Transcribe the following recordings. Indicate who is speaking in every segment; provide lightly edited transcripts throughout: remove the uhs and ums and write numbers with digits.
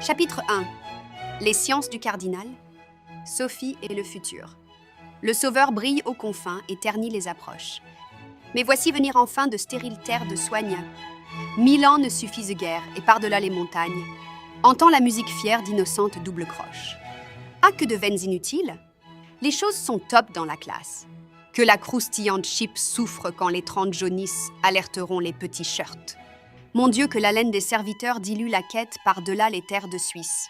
Speaker 1: Chapitre 1. Les sciences du cardinal. Sophie et le futur. Le sauveur brille aux confins et ternit les approches. Mais voici venir enfin de stériles terres de soigne. 1000 ans ne suffisent guère, et par-delà les montagnes, entend la musique fière d'innocentes double croches. Ah, que de veines inutiles! Les choses sont top dans la classe. Que la croustillante chip souffre quand les 30 jaunissent alerteront les petits shirts. Mon Dieu, que l'haleine des serviteurs dilue la quête par-delà les terres de Suisse,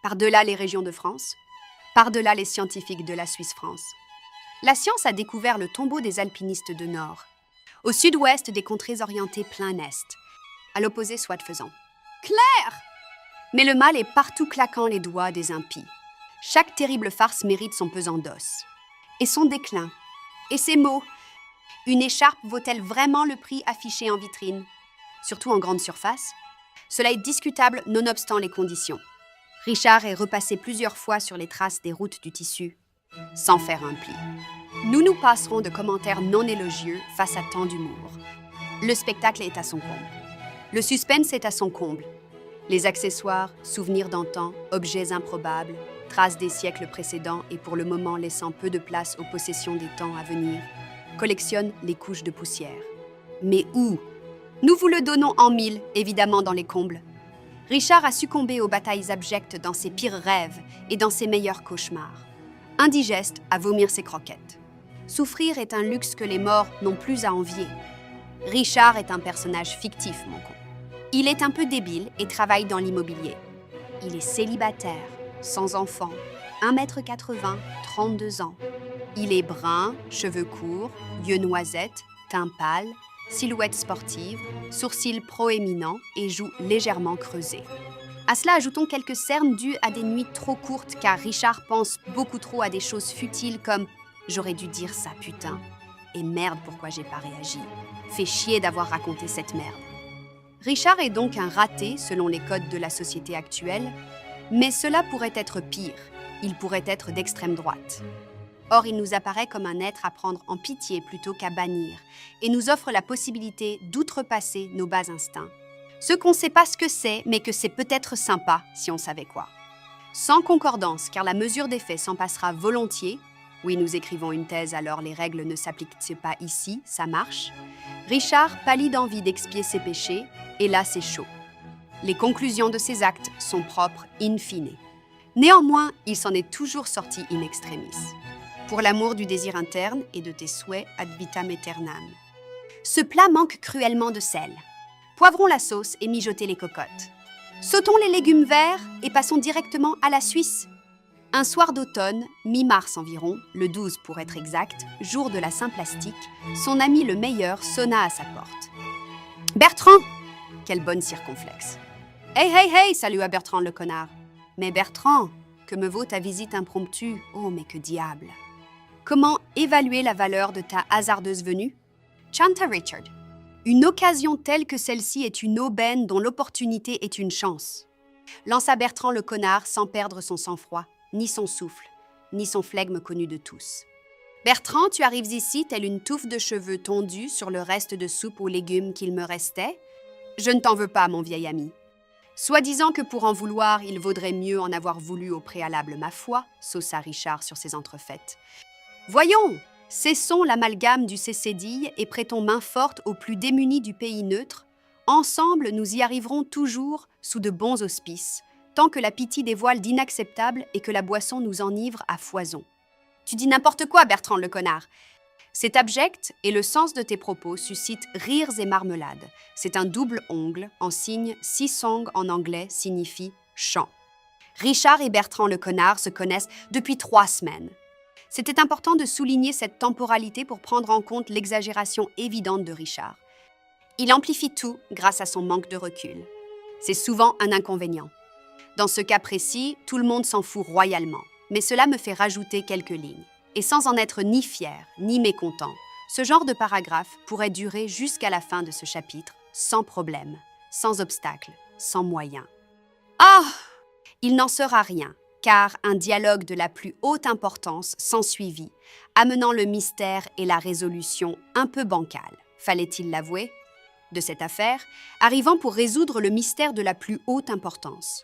Speaker 1: par-delà les régions de France, par-delà les scientifiques de la Suisse-France. La science a découvert le tombeau des alpinistes de Nord, au sud-ouest des contrées orientées plein Est, à l'opposé soit faisant. Claire! Mais le mal est partout claquant les doigts des impies. Chaque terrible farce mérite son pesant d'os. Et son déclin. Et ses mots. Une écharpe vaut-elle vraiment le prix affiché en vitrine? Surtout en grande surface. Cela est discutable nonobstant les conditions. Richard est repassé plusieurs fois sur les traces des routes du tissu, sans faire un pli. Nous nous passerons de commentaires non élogieux face à tant d'humour. Le spectacle est à son comble. Le suspense est à son comble. Les accessoires, souvenirs d'antan, objets improbables, traces des siècles précédents et pour le moment laissant peu de place aux possessions des temps à venir, collectionnent les couches de poussière. Mais où? Nous vous le donnons en 1000, évidemment dans les combles. Richard a succombé aux batailles abjectes dans ses pires rêves et dans ses meilleurs cauchemars. Indigeste à vomir ses croquettes. Souffrir est un luxe que les morts n'ont plus à envier. Richard est un personnage fictif, mon con. Il est un peu débile et travaille dans l'immobilier. Il est célibataire, sans enfant, 1m80, 32 ans. Il est brun, cheveux courts, yeux noisettes, teint pâle, silhouette sportive, sourcils proéminents et joues légèrement creusées. À cela, ajoutons quelques cernes dues à des nuits trop courtes car Richard pense beaucoup trop à des choses futiles comme « j'aurais dû dire ça, putain » et « merde, pourquoi j'ai pas réagi ». Fait chier d'avoir raconté cette merde. Richard est donc un raté selon les codes de la société actuelle, mais cela pourrait être pire. Il pourrait être d'extrême droite. Or, il nous apparaît comme un être à prendre en pitié plutôt qu'à bannir, et nous offre la possibilité d'outrepasser nos bas instincts. Ce qu'on ne sait pas ce que c'est, mais que c'est peut-être sympa si on savait quoi. Sans concordance, car la mesure des faits s'en passera volontiers. Oui, nous écrivons une thèse, alors les règles ne s'appliquent pas ici, ça marche. Richard pâlit d'envie d'expier ses péchés, et là c'est chaud. Les conclusions de ses actes sont propres in fine. Néanmoins, il s'en est toujours sorti in extremis. Pour l'amour du désir interne et de tes souhaits ad vitam aeternam. Ce plat manque cruellement de sel. Poivrons la sauce et mijotez les cocottes. Sautons les légumes verts et passons directement à la Suisse. Un soir d'automne, mi-mars environ, le 12 pour être exact, jour de la Saint-Plastique, son ami le meilleur sonna à sa porte. « Bertrand !» Quelle bonne circonflexe. « Hey, hey, hey !» salua Bertrand le connard. « Mais Bertrand, que me vaut ta visite impromptue? Oh, mais que diable !» Comment évaluer la valeur de ta hasardeuse venue? Chanta Richard. Une occasion telle que celle-ci est une aubaine dont l'opportunité est une chance. Lança Bertrand le connard sans perdre son sang-froid, ni son souffle, ni son flegme connu de tous. Bertrand, tu arrives ici telle une touffe de cheveux tondus sur le reste de soupe aux légumes qu'il me restait? Je ne t'en veux pas, mon vieil ami. Soi-disant que pour en vouloir, il vaudrait mieux en avoir voulu au préalable ma foi, sauça Richard sur ses entrefaites. Voyons, cessons l'amalgame du cécédille et prêtons main forte aux plus démunis du pays neutre. Ensemble, nous y arriverons toujours sous de bons auspices, tant que la pitié dévoile d'inacceptables et que la boisson nous enivre à foison. Tu dis n'importe quoi, Bertrand le connard. C'est abject et le sens de tes propos suscite rires et marmelades. C'est un double ongle en signe sisong en anglais signifie chant. Richard et Bertrand le connard se connaissent depuis 3 semaines. C'était important de souligner cette temporalité pour prendre en compte l'exagération évidente de Richard. Il amplifie tout grâce à son manque de recul. C'est souvent un inconvénient. Dans ce cas précis, tout le monde s'en fout royalement, mais cela me fait rajouter quelques lignes. Et sans en être ni fier, ni mécontent, ce genre de paragraphe pourrait durer jusqu'à la fin de ce chapitre, sans problème, sans obstacle, sans moyen. Ah! Il n'en sera rien, car un dialogue de la plus haute importance s'ensuivit, amenant le mystère et la résolution un peu bancale, fallait-il l'avouer, de cette affaire, arrivant pour résoudre le mystère de la plus haute importance.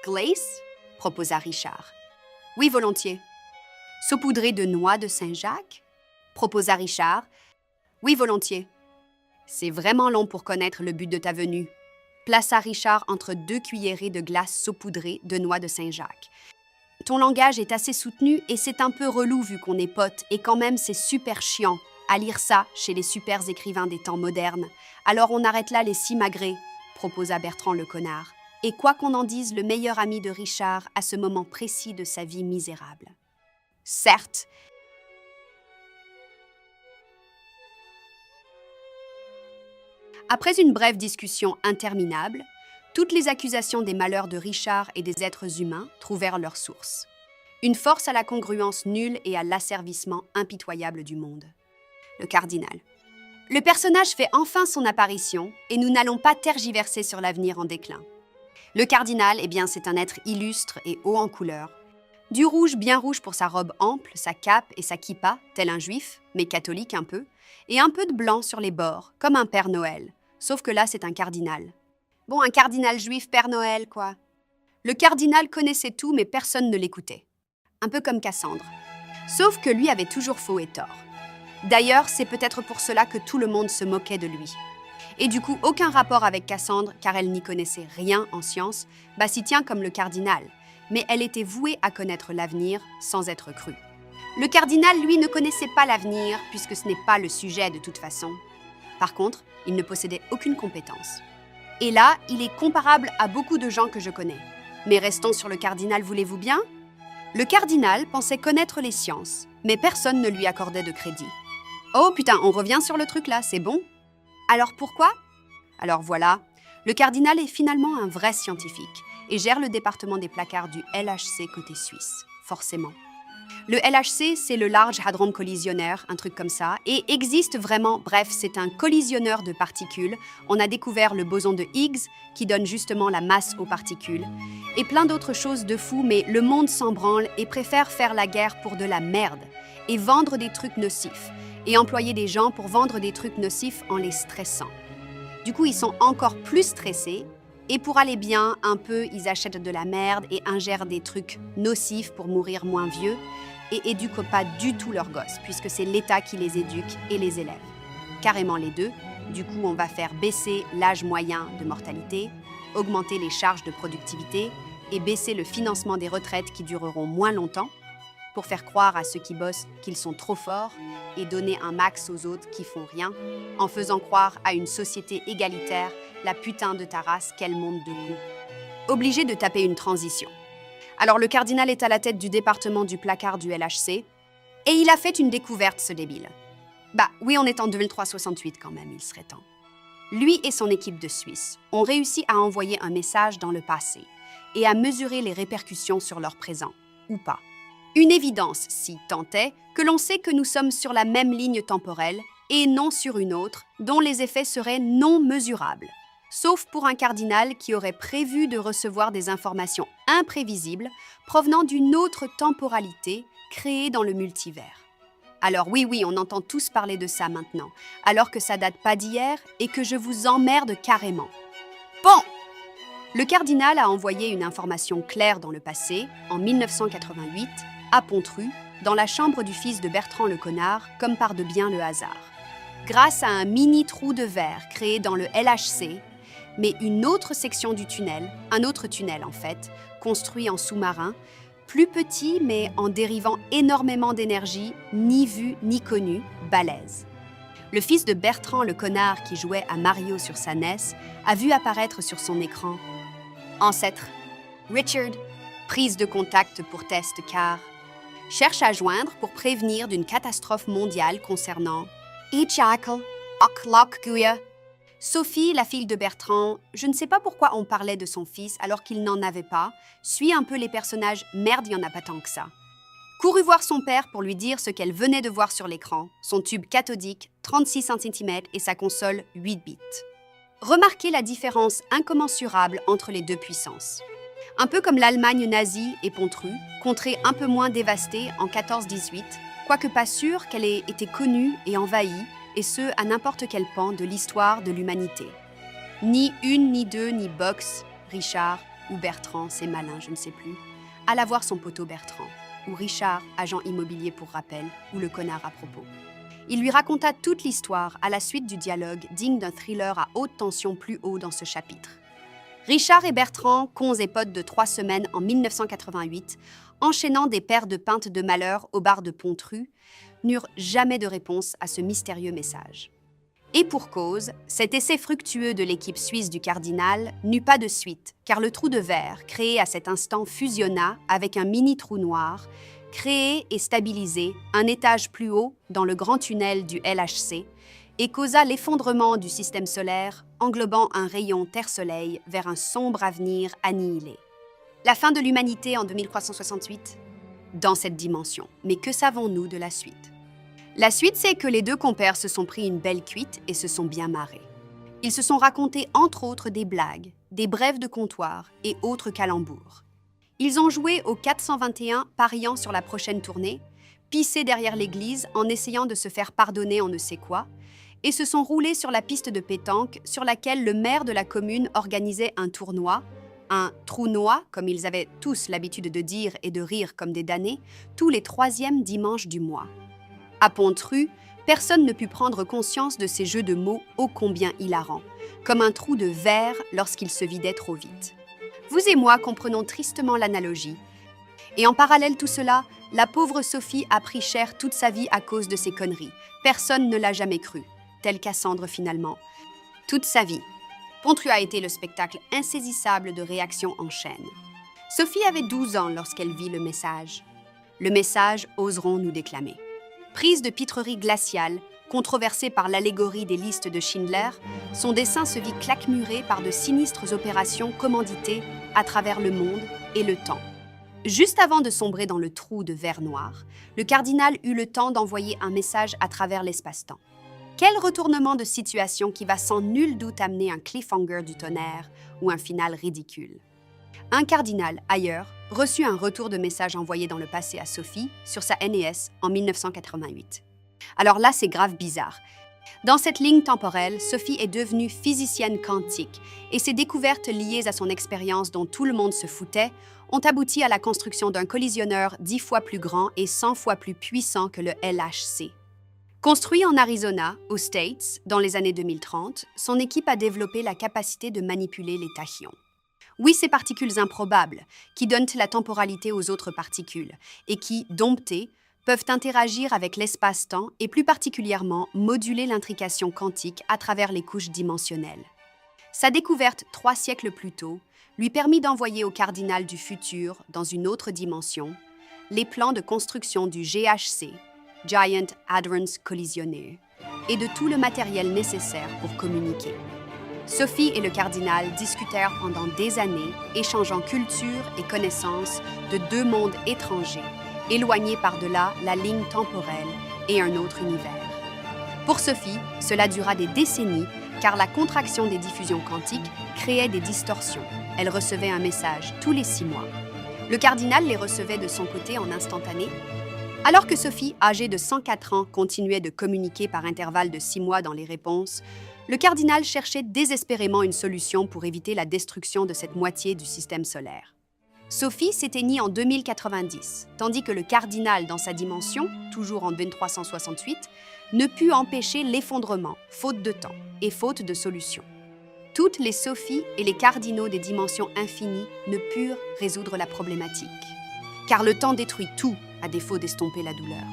Speaker 1: Glace? Proposa Richard. Oui, volontiers. Saupoudré de noix de Saint-Jacques? Proposa Richard. Oui, volontiers. C'est vraiment long pour connaître le but de ta venue, plaça Richard entre 2 cuillerées de glace saupoudrée de noix de Saint-Jacques. Ton langage est assez soutenu et c'est un peu relou vu qu'on est potes et quand même c'est super chiant à lire ça chez les super écrivains des temps modernes. Alors on arrête là les simagrées, proposa Bertrand le connard. Et quoi qu'on en dise, le meilleur ami de Richard à ce moment précis de sa vie misérable. Certes. Après une brève discussion interminable, toutes les accusations des malheurs de Richard et des êtres humains trouvèrent leur source. Une force à la congruence nulle et à l'asservissement impitoyable du monde. Le cardinal. Le personnage fait enfin son apparition et nous n'allons pas tergiverser sur l'avenir en déclin. Le cardinal, eh bien, c'est un être illustre et haut en couleur. Du rouge bien rouge pour sa robe ample, sa cape et sa kippa, tel un juif, mais catholique un peu, et un peu de blanc sur les bords, comme un Père Noël. Sauf que là, c'est un cardinal. Bon, un cardinal juif Père Noël, quoi. Le cardinal connaissait tout, mais personne ne l'écoutait. Un peu comme Cassandre. Sauf que lui avait toujours faux et tort. D'ailleurs, c'est peut-être pour cela que tout le monde se moquait de lui. Et du coup, aucun rapport avec Cassandre, car elle n'y connaissait rien en science, s'y tient comme le cardinal. Mais elle était vouée à connaître l'avenir sans être crue. Le cardinal, lui, ne connaissait pas l'avenir, puisque ce n'est pas le sujet de toute façon. Par contre, il ne possédait aucune compétence. Et là, il est comparable à beaucoup de gens que je connais. Mais restons sur le cardinal, voulez-vous bien? Le cardinal pensait connaître les sciences, mais personne ne lui accordait de crédit. Oh putain, on revient sur le truc là, c'est bon? Alors pourquoi? Alors voilà, le cardinal est finalement un vrai scientifique et gère le département des placards du LHC côté suisse, forcément. Le LHC, c'est le Large Hadron Collisionnaire, un truc comme ça, et existe vraiment, bref, c'est un collisionneur de particules. On a découvert le boson de Higgs, qui donne justement la masse aux particules, et plein d'autres choses de fou, mais le monde s'en branle et préfère faire la guerre pour de la merde, et vendre des trucs nocifs, et employer des gens pour vendre des trucs nocifs en les stressant. Du coup, ils sont encore plus stressés, et pour aller bien, un peu, ils achètent de la merde et ingèrent des trucs nocifs pour mourir moins vieux, et éduquent pas du tout leurs gosses, puisque c'est l'État qui les éduque et les élève. Carrément les deux. Du coup, on va faire baisser l'âge moyen de mortalité, augmenter les charges de productivité et baisser le financement des retraites qui dureront moins longtemps, pour faire croire à ceux qui bossent qu'ils sont trop forts et donner un max aux autres qui font rien, en faisant croire à une société égalitaire la putain de ta race qu'elle monte de goût. Obligé de taper une transition. Alors le cardinal est à la tête du département du placard du LHC, et il a fait une découverte, ce débile. Oui, on est en 2368 quand même, il serait temps. Lui et son équipe de Suisse ont réussi à envoyer un message dans le passé et à mesurer les répercussions sur leur présent, ou pas. Une évidence, si tant est, que l'on sait que nous sommes sur la même ligne temporelle et non sur une autre, dont les effets seraient non mesurables. Sauf pour un cardinal qui aurait prévu de recevoir des informations imprévisibles provenant d'une autre temporalité créée dans le multivers. Alors oui, on entend tous parler de ça maintenant, alors que ça date pas d'hier et que je vous emmerde carrément. Bon! Le cardinal a envoyé une information claire dans le passé, en 1988, à Pontru, dans la chambre du fils de Bertrand le Connard, comme par de bien le hasard. Grâce à un mini trou de verre créé dans le LHC, mais une autre section du tunnel, un autre tunnel en fait, construit en sous-marin, plus petit mais en dérivant énormément d'énergie, ni vu ni connu, balèze. Le fils de Bertrand le Connard qui jouait à Mario sur sa NES a vu apparaître sur son écran « Ancêtre, Richard, prise de contact pour test car cherche à joindre pour prévenir d'une catastrophe mondiale concernant Echakel, Oklokguya. Sophie, la fille de Bertrand, je ne sais pas pourquoi on parlait de son fils alors qu'il n'en avait pas, suit un peu les personnages « merde, il n'y en a pas tant que ça ». Courut voir son père pour lui dire ce qu'elle venait de voir sur l'écran, son tube cathodique, 36 cm et sa console 8 bits. Remarquez la différence incommensurable entre les deux puissances. Un peu comme l'Allemagne nazie et Pontru, contrée un peu moins dévastée en 14-18, quoique pas sûre qu'elle ait été connue et envahie, et ce, à n'importe quel pan de l'histoire de l'humanité. Ni une, ni deux, ni Box, Richard, ou Bertrand, c'est malin, je ne sais plus, alla voir son poteau Bertrand, ou Richard, agent immobilier pour rappel, ou le connard à propos. Il lui raconta toute l'histoire à la suite du dialogue digne d'un thriller à haute tension plus haut dans ce chapitre. Richard et Bertrand, cons et potes de 3 semaines en 1988, enchaînant des paires de pintes de malheur au bar de Pontru, n'eurent jamais de réponse à ce mystérieux message. Et pour cause, cet essai fructueux de l'équipe suisse du Cardinal n'eut pas de suite, car le trou de verre, créé à cet instant, fusionna avec un mini-trou noir, créé et stabilisé un étage plus haut dans le grand tunnel du LHC, et causa l'effondrement du système solaire, englobant un rayon Terre-Soleil vers un sombre avenir annihilé. La fin de l'humanité en 2368 ? Dans cette dimension. Mais que savons-nous de la suite ? La suite, c'est que les deux compères se sont pris une belle cuite et se sont bien marrés. Ils se sont racontés entre autres des blagues, des brèves de comptoir et autres calembours. Ils ont joué au 421 pariant sur la prochaine tournée, pissé derrière l'église en essayant de se faire pardonner on ne sait quoi, et se sont roulés sur la piste de pétanque sur laquelle le maire de la commune organisait un tournoi, un trou-noix, comme ils avaient tous l'habitude de dire et de rire comme des damnés, tous les 3e dimanches du mois. À Pontru, personne ne put prendre conscience de ces jeux de mots ô combien hilarants, comme un trou de verre lorsqu'il se vidait trop vite. Vous et moi comprenons tristement l'analogie. Et en parallèle tout cela, la pauvre Sophie a pris cher toute sa vie à cause de ces conneries. Personne ne l'a jamais cru, telle Cassandre finalement. Toute sa vie. Pontru a été le spectacle insaisissable de réactions en chaîne. Sophie avait 12 ans lorsqu'elle vit le message. Le message, oserons-nous déclamer. Prise de pitrerie glaciale, controversée par l'allégorie des listes de Schindler, son dessin se vit claquemuré par de sinistres opérations commanditées à travers le monde et le temps. Juste avant de sombrer dans le trou de verre noir, le cardinal eut le temps d'envoyer un message à travers l'espace-temps. Quel retournement de situation qui va sans nul doute amener un cliffhanger du tonnerre ou un final ridicule. Un cardinal, ailleurs, reçut un retour de message envoyé dans le passé à Sophie sur sa NES en 1988. Alors là, c'est grave bizarre. Dans cette ligne temporelle, Sophie est devenue physicienne quantique et ses découvertes liées à son expérience dont tout le monde se foutait ont abouti à la construction d'un collisionneur 10 fois plus grand et 100 fois plus puissant que le LHC. Construit en Arizona, aux States, dans les années 2030, son équipe a développé la capacité de manipuler les tachyons. Oui, ces particules improbables, qui donnent la temporalité aux autres particules, et qui, domptées, peuvent interagir avec l'espace-temps et plus particulièrement moduler l'intrication quantique à travers les couches dimensionnelles. Sa découverte 3 siècles plus tôt lui permit d'envoyer au cardinal du futur, dans une autre dimension, les plans de construction du GHC, Giant Hadron Collisionnaire, et de tout le matériel nécessaire pour communiquer. Sophie et le cardinal discutèrent pendant des années, échangeant culture et connaissances de 2 mondes étrangers, éloignés par-delà la ligne temporelle et un autre univers. Pour Sophie, cela dura des décennies, car la contraction des diffusions quantiques créait des distorsions. Elle recevait un message tous les 6 mois. Le cardinal les recevait de son côté en instantané. Alors que Sophie, âgée de 104 ans, continuait de communiquer par intervalles de 6 mois dans les réponses, le cardinal cherchait désespérément une solution pour éviter la destruction de cette moitié du système solaire. Sophie s'éteignit en 2090, tandis que le cardinal, dans sa dimension, toujours en 2368, ne put empêcher l'effondrement, faute de temps et faute de solution. Toutes les Sophies et les cardinaux des dimensions infinies ne purent résoudre la problématique. Car le temps détruit tout, à défaut d'estomper la douleur.